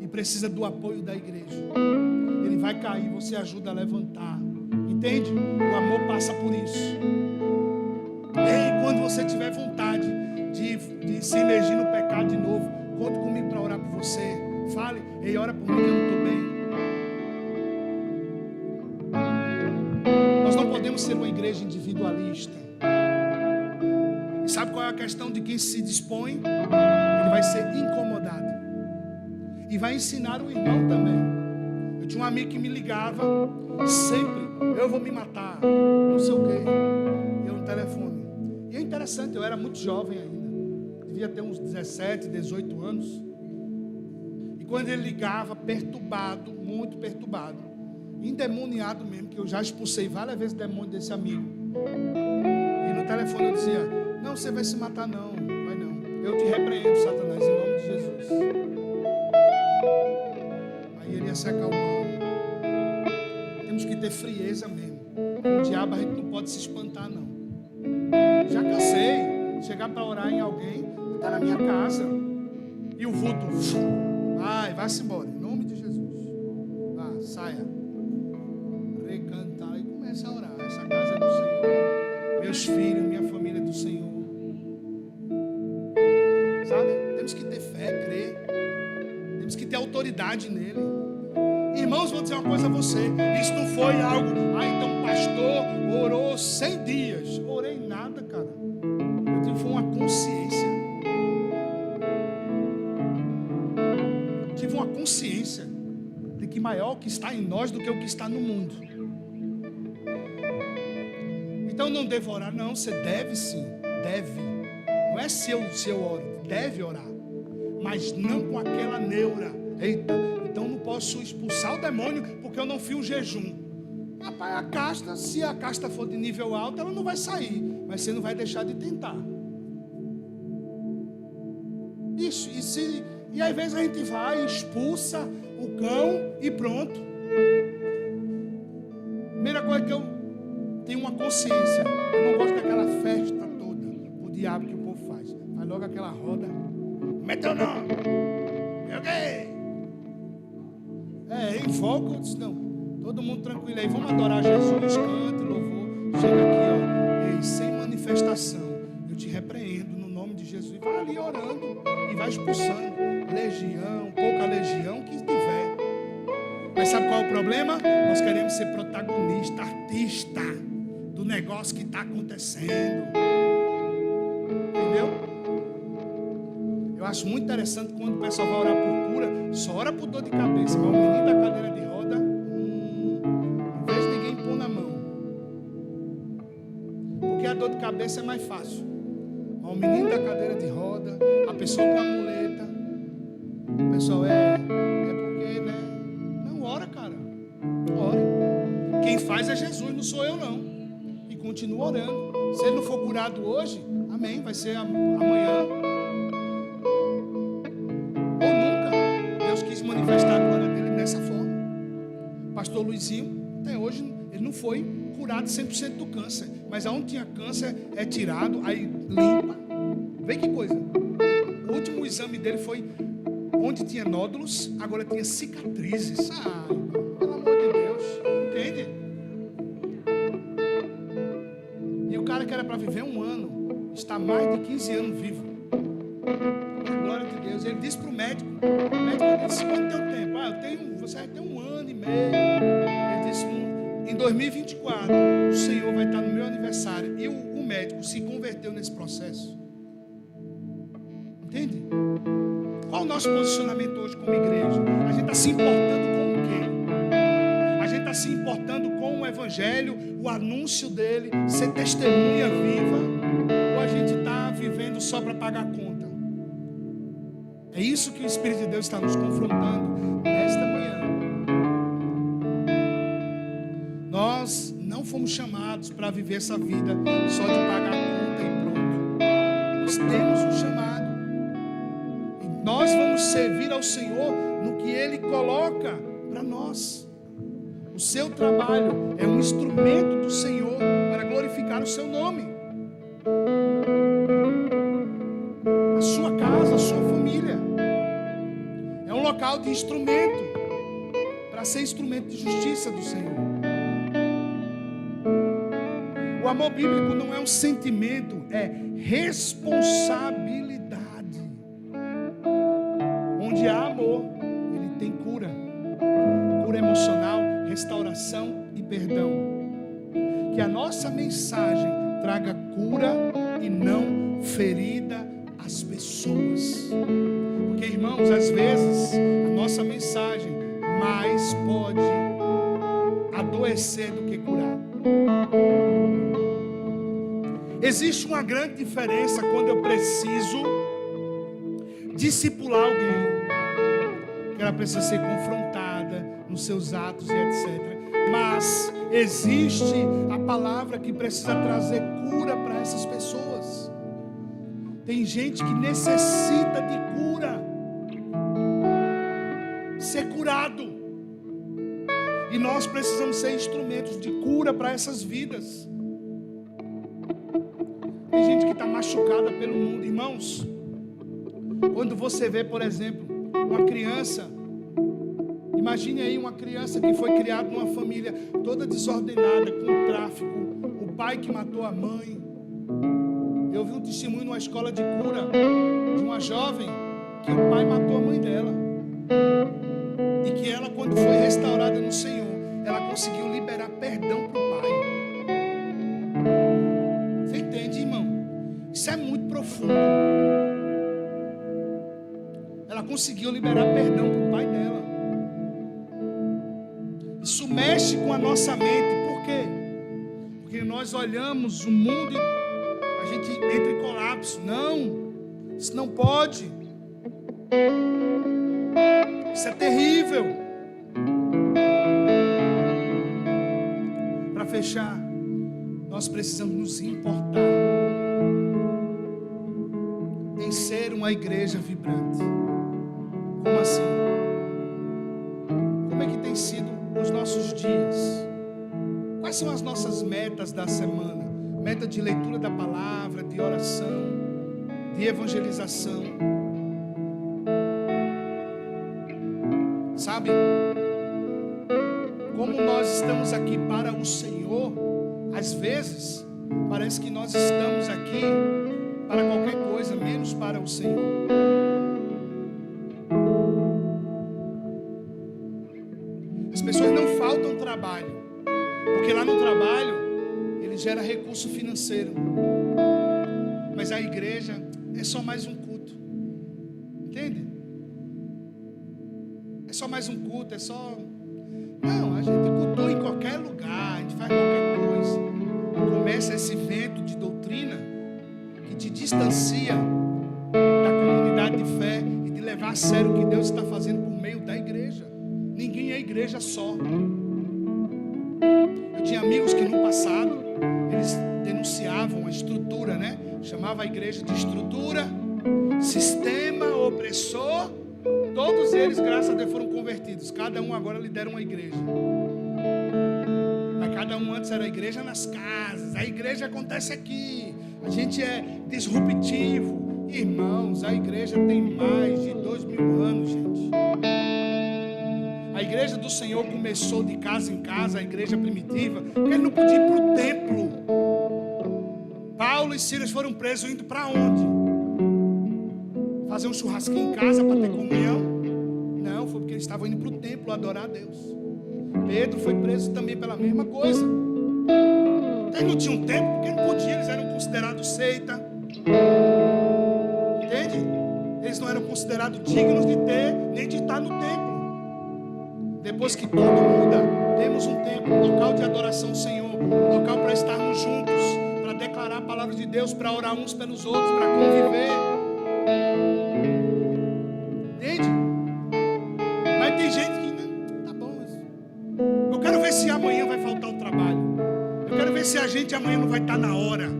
e precisa do apoio da igreja. Ele vai cair, você ajuda a levantar. Entende? O amor passa por isso. E quando você tiver vontade de se imergir no pecado de novo, conte comigo para orar por você. Fale, ei, ora por mim que eu não estou bem. Nós não podemos ser uma igreja individualista. E sabe qual é a questão de quem se dispõe? Ele vai ser incomodado e vai ensinar o irmão também. Eu tinha um amigo que me ligava sempre, eu vou me matar, não sei o quê. Eu no telefone. E é interessante, eu era muito jovem ainda, devia ter uns 17, 18 anos. E quando ele ligava, perturbado, muito perturbado, endemoniado mesmo, que eu já expulsei várias vezes o demônio desse amigo. E no telefone eu dizia, não, você vai se matar não, vai não. Eu te repreendo, Satanás, em nome de Jesus. Aí ele ia se acalmando. Temos que ter frieza mesmo. Com o diabo a gente não pode se espantar não. Já cansei. Chegar para orar em alguém, está na minha casa. E o vulto, vai-se embora, em nome de Jesus. Saia. Recantar e começa a orar. Essa casa é do Senhor. Meus filhos, minha família é do Senhor. Sabe? Temos que ter fé, crer. Temos que ter autoridade nele. Irmãos, vou dizer uma coisa a você. Isso não foi algo, então o pastor orou 100 dias. Orei nada, cara. Eu tive uma consciência. Tive uma consciência de que maior o que está em nós do que o que está no mundo. Então não devo orar, não. Você deve sim, deve. Não é se eu oro, deve orar. Mas não com aquela neura. Eita, então não posso expulsar o demônio porque eu não fiz o jejum. Rapaz, a casta, se a casta for de nível alto, ela não vai sair. Mas você não vai deixar de tentar. Isso, E às vezes a gente vai, expulsa o cão e pronto. Primeira coisa que eu tenho uma consciência, eu não gosto daquela festa toda, o diabo que o povo faz. Faz logo aquela roda. Meteu não. Eu quê? Em foco, eu disse, não. Todo mundo tranquilo aí, vamos adorar Jesus, cante, louvor. Chega aqui, ó. Ei, sem manifestação, eu te repreendo no nome de Jesus. Vai ali orando e vai expulsando legião, pouca legião que tiver. Mas sabe qual é o problema? Nós queremos ser protagonista, artista do negócio que está acontecendo. Entendeu? Eu acho muito interessante quando o pessoal vai orar por cura, só ora por dor de cabeça, mas o menino da cadeira de roda, não vejo ninguém pôr na mão. Porque a dor de cabeça é mais fácil. Mas o menino da cadeira de roda, a pessoa com a muleta, o pessoal é porque, né? Não, ora, cara. Ore. Quem faz é Jesus, não sou eu não. E continua orando. Se ele não for curado hoje, amém, vai ser amanhã. Ou nunca. Deus quis manifestar a glória dele dessa forma. Pastor Luizinho, até hoje, ele não foi curado 100% do câncer. Mas aonde tinha câncer, é tirado, aí limpa. Vê que coisa. O último exame dele foi onde tinha nódulos, agora tinha cicatrizes. Pelo amor de Deus. Entende? E o cara que era para viver 1 ano, está mais de 15 anos vivo. Glória de Deus. Ele disse para o médico disse, quanto teu tempo? Você vai ter 1 ano e meio. Ele disse, em 2024, o Senhor vai estar no meu aniversário. E o médico se converteu nesse processo. Entende? Qual o nosso posicionamento hoje como igreja? A gente está se importando com o quê? A gente está se importando com o Evangelho, o anúncio dele, ser testemunha viva, ou a gente está vivendo só para pagar a conta? É isso que o Espírito de Deus está nos confrontando nesta manhã. Nós não fomos chamados para viver essa vida só de pagar a conta e pronto. Nós temos um chamado. E nós vamos servir ao Senhor no que Ele coloca para nós. O seu trabalho é um instrumento do Senhor para glorificar o seu nome. A sua casa, a sua família é um local de instrumento para ser instrumento de justiça do Senhor. O amor bíblico não é um sentimento, é responsabilidade. Onde há amor, ele tem cura. Cura emocional, restauração e perdão. Que a nossa mensagem traga cura e não ferida às pessoas. Porque, irmãos, às vezes a nossa mensagem mais pode adoecer do que curar. Existe uma grande diferença quando eu preciso discipular alguém, que ela precisa ser confrontada nos seus atos e etc. Mas existe a palavra que precisa trazer cura para essas pessoas. Tem gente que necessita de cura, ser curado, e nós precisamos ser instrumentos de cura para essas vidas. Tem gente que está machucada pelo mundo. Irmãos, quando você vê, por exemplo, uma criança, imagine aí uma criança que foi criada numa família toda desordenada, com tráfico, o pai que matou a mãe. Eu vi um testemunho numa escola de cura de uma jovem que o pai matou a mãe dela, e que ela, quando foi restaurada no Senhor, ela conseguiu liberar perdão para o pai. Você entende, irmão? Isso é muito profundo. Ela conseguiu liberar perdão para o pai dela. Isso mexe com a nossa mente. Por quê? Porque nós olhamos o mundo e a gente entra em colapso. Não, isso não pode. Isso é terrível. Para fechar, nós precisamos nos importar em ser uma igreja vibrante. Como assim? Como é que tem sido os nossos dias? Quais são as nossas metas da semana? Meta de leitura da palavra, de oração, de evangelização. Sabe? Como nós estamos aqui para o Senhor, às vezes parece que nós estamos aqui para qualquer coisa, menos para o Senhor. As pessoas não faltam trabalho, porque lá no trabalho ele gera recurso financeiro. Mas a igreja é só mais um culto. Entende? É só mais um culto, é só... Não, a gente cultua em qualquer lugar, a gente faz qualquer coisa. E começa esse vento de doutrina que te distancia da comunidade de fé e de levar a sério o que Deus está fazendo por meio da igreja. Ninguém é igreja só. Eu tinha amigos que no passado eles denunciavam a estrutura, né? Chamava a igreja de estrutura, sistema opressor. Todos eles, graças a Deus, foram convertidos. Cada um agora lidera uma igreja. Mas cada um antes era a igreja nas casas. A igreja acontece aqui. A gente é disruptivo. Irmãos, a igreja tem mais de 2000 anos, gente. A igreja do Senhor começou de casa em casa, a igreja primitiva, porque ele não podia ir para o templo. Paulo e Silas foram presos indo para onde? Fazer um churrasquinho em casa para ter comunhão? Não, foi porque eles estavam indo para o templo adorar a Deus. Pedro foi preso também pela mesma coisa. Eles não tinham tempo, porque não podiam, eles eram considerados seita. Entende? Eles não eram considerados dignos de ter, nem de estar no templo. Depois que tudo muda, temos um templo, um local de adoração ao Senhor, um local para estarmos juntos, para declarar a palavra de Deus, para orar uns pelos outros, para conviver. Entende? Mas tem gente que não, tá bom. Eu quero ver se amanhã vai faltar o trabalho. Eu quero ver se a gente amanhã não vai estar na hora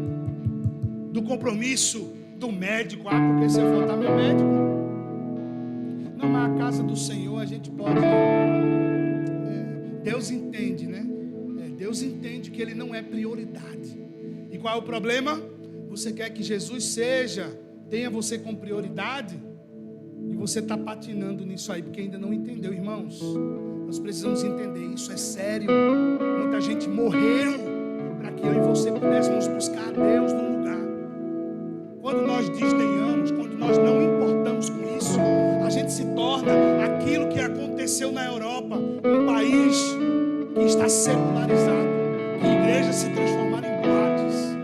do compromisso do médico. Ah, porque se eu faltar meu médico. Não, mas a casa do Senhor a gente pode. Deus entende, né? Deus entende que Ele não é prioridade. E qual é o problema? Você quer que Jesus tenha você como prioridade, e você está patinando nisso aí, porque ainda não entendeu, irmãos. Nós precisamos entender, isso é sério. Muita gente morreu para que eu e você pudéssemos buscar a Deus num lugar. Quando nós desdenhamos, quando nós não importamos com isso, a gente se torna aquilo que aconteceu na Europa, um país que está secularizado, que igrejas se transformaram em boates.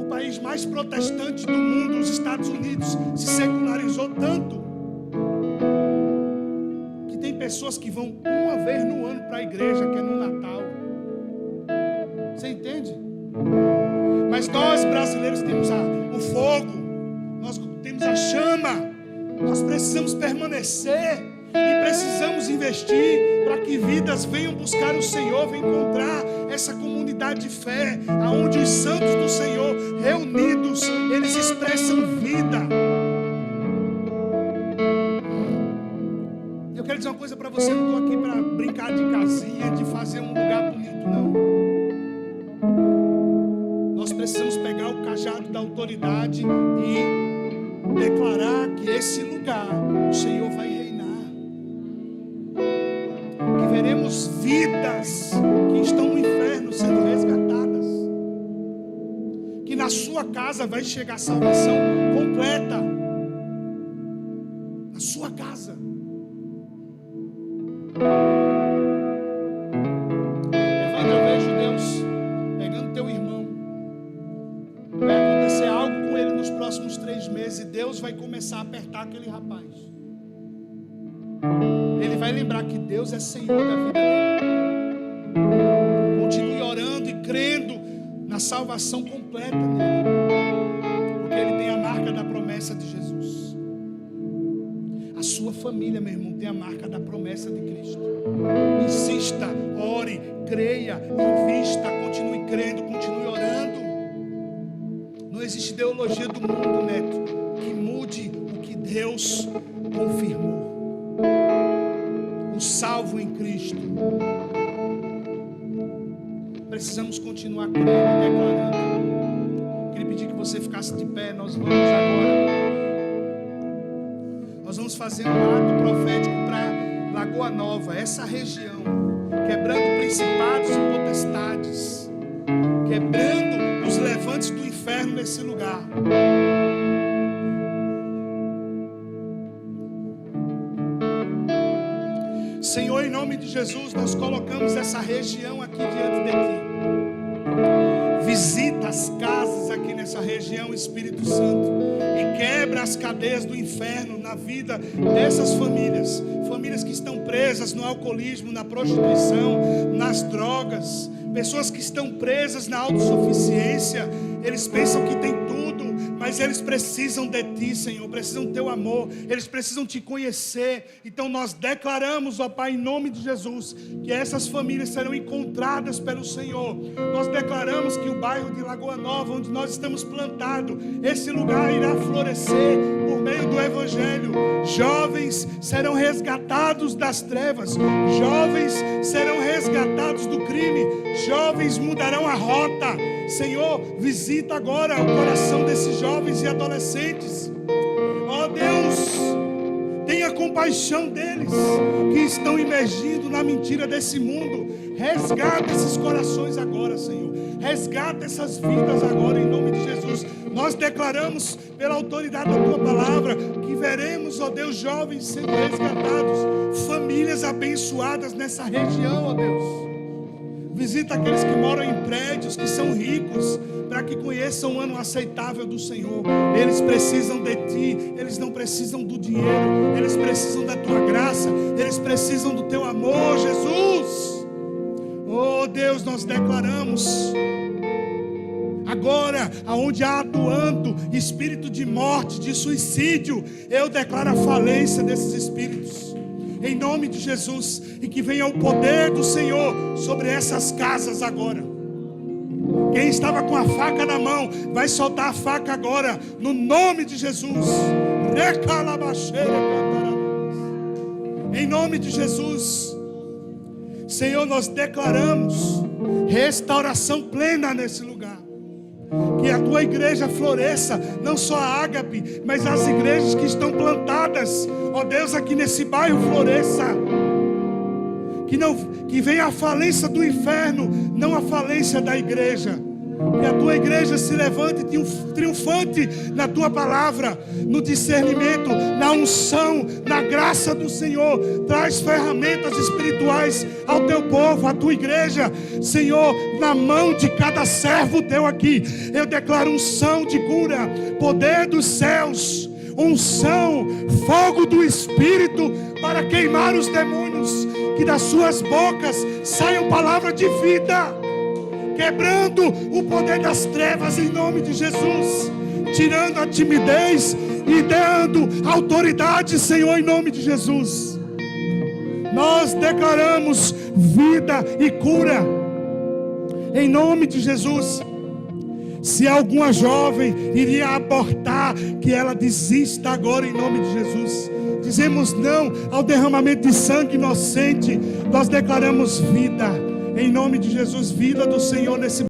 O país mais protestante do mundo, os Estados Unidos, se secularizou tanto que tem pessoas que vão uma vez no ano para a igreja, que é no Natal. Você entende? Mas nós brasileiros temos o fogo, nós temos a chama. Nós precisamos permanecer e precisamos investir para que vidas venham buscar o Senhor, venham encontrar essa comunidade de fé, aonde os santos do Senhor reunidos, eles expressam vida. Eu quero dizer uma coisa para você, não estou aqui para brincar de casinha, de fazer um lugar bonito, não. Nós precisamos pegar o cajado da autoridade e declarar que esse lugar o Senhor vai reinar, que veremos vidas que estão no inferno sendo resgatadas, que na sua casa vai chegar a salvação completa, na sua casa. Evandro, eu vejo Deus pegando teu irmão, vai acontecer algo com ele nos próximos 3 meses, e Deus vai começar a apertar aquele rapaz. Ele vai lembrar que Deus é Senhor da vida dele. Continue orando e crendo na salvação completa dele, porque ele tem a marca da promessa de Jesus. A sua família, meu irmão, tem a marca da promessa de Cristo. Insista, ore, creia, invista, continue crendo, continue orando. Não existe ideologia do mundo, Neto, que mude o que Deus confirmou. salvo em Cristo. Precisamos continuar crendo e declarando. Queria pedir que você ficasse de pé. Nós vamos agora. Nós vamos fazer um ato profético para Lagoa Nova, essa região, quebrando principados e potestades, quebrando os levantes do inferno nesse lugar. Senhor, em nome de Jesus, nós colocamos essa região aqui diante de Ti. Visita as casas aqui nessa região, Espírito Santo, e quebra as cadeias do inferno na vida dessas famílias. Famílias que estão presas no alcoolismo, na prostituição, nas drogas. Pessoas que estão presas na autossuficiência. Eles pensam que tem tudo, mas eles precisam de Ti, Senhor, precisam do Teu amor, eles precisam Te conhecer. Então nós declaramos, ó Pai, em nome de Jesus, que essas famílias serão encontradas pelo Senhor. Nós declaramos que o bairro de Lagoa Nova, onde nós estamos plantados, esse lugar irá florescer por meio do Evangelho. Jovens serão resgatados das trevas, jovens serão resgatados do crime, jovens mudarão a rota. Senhor, visita agora o coração desses jovens e adolescentes. Ó Deus, tenha compaixão deles que estão imergindo na mentira desse mundo. Resgata esses corações agora, Senhor. Resgata essas vidas agora, em nome de Jesus. Nós declaramos pela autoridade da Tua palavra que veremos, ó Deus, jovens sendo resgatados, famílias abençoadas nessa região, ó Deus. Visita aqueles que moram em prédios, que são ricos, para que conheçam o ano aceitável do Senhor. Eles precisam de Ti, eles não precisam do dinheiro, eles precisam da Tua graça, eles precisam do Teu amor, Jesus. Oh Deus, nós declaramos agora, aonde há atuando espírito de morte, de suicídio, eu declaro a falência desses espíritos. Em nome de Jesus, e que venha o poder do Senhor sobre essas casas agora. Quem estava com a faca na mão, vai soltar a faca agora, no nome de Jesus. Em nome de Jesus, Senhor, nós declaramos restauração plena nesse lugar. Que a Tua igreja floresça, não só a Ágape, mas as igrejas que estão plantadas, ó Deus, aqui nesse bairro floresça. Que venha a falência do inferno, não a falência da igreja. Que a Tua igreja se levante triunfante na Tua palavra, no discernimento, na unção, na graça do Senhor. Traz ferramentas espirituais ao Teu povo, à Tua igreja, Senhor, na mão de cada servo Teu aqui. Eu declaro unção de cura, poder dos céus, unção, fogo do Espírito para queimar os demônios. Que das suas bocas saiam palavras de vida, quebrando o poder das trevas em nome de Jesus, tirando a timidez e dando autoridade, Senhor, em nome de Jesus. Nós declaramos vida e cura em nome de Jesus. Se alguma jovem iria abortar, que ela desista agora em nome de Jesus. Dizemos não ao derramamento de sangue inocente. Nós declaramos vida em nome de Jesus, vida do Senhor nesse